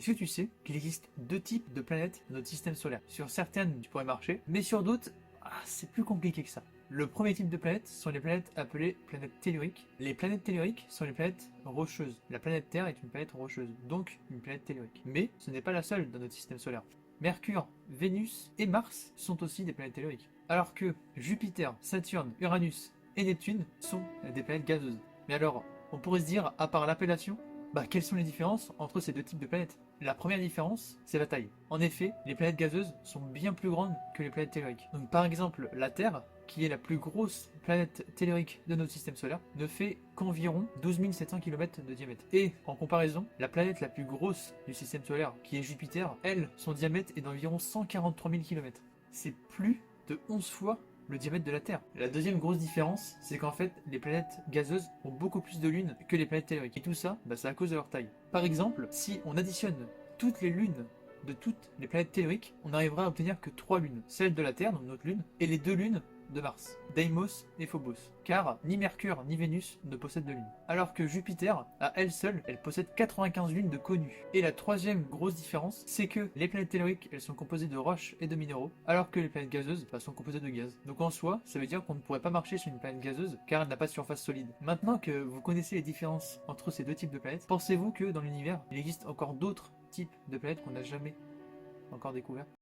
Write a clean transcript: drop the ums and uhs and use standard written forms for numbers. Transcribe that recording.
Est-ce que tu sais qu'il existe deux types de planètes dans notre système solaire? Sur certaines, tu pourrais marcher, mais sur d'autres, c'est plus compliqué que ça. Le premier type de planètes sont les planètes appelées planètes telluriques. Les planètes telluriques sont les planètes rocheuses. La planète Terre est une planète rocheuse, donc une planète tellurique. Mais ce n'est pas la seule dans notre système solaire. Mercure, Vénus et Mars sont aussi des planètes telluriques. Alors que Jupiter, Saturne, Uranus et Neptune sont des planètes gazeuses. Mais alors, on pourrait se dire, à part l'appellation, quelles sont les différences entre ces deux types de planètes? La première différence, c'est la taille. En effet, les planètes gazeuses sont bien plus grandes que les planètes telluriques. Donc par exemple, la Terre, qui est la plus grosse planète tellurique de notre système solaire, ne fait qu'environ 12 700 km de diamètre. Et en comparaison, la planète la plus grosse du système solaire, qui est Jupiter, elle, son diamètre est d'environ 143 000 km. C'est plus de 11 fois le diamètre de la Terre. La deuxième grosse différence, c'est qu'en fait, les planètes gazeuses ont beaucoup plus de lunes que les planètes telluriques. Et tout ça, c'est à cause de leur taille. Par exemple, si on additionne toutes les lunes de toutes les planètes telluriques, on arrivera à obtenir que 3 lunes. Celle de la Terre, donc notre lune, et les 2 lunes de Mars, Deimos et Phobos. Car ni Mercure ni Vénus ne possèdent de lune. Alors que Jupiter, à elle seule, elle possède 95 lunes de connues. Et la troisième grosse différence, c'est que les planètes telluriques, elles sont composées de roches et de minéraux, alors que les planètes gazeuses sont composées de gaz. Donc en soi, ça veut dire qu'on ne pourrait pas marcher sur une planète gazeuse, car elle n'a pas de surface solide. Maintenant que vous connaissez les différences entre ces deux types de planètes, pensez-vous que dans l'univers, il existe encore d'autres types de planètes qu'on n'a jamais encore découvertes?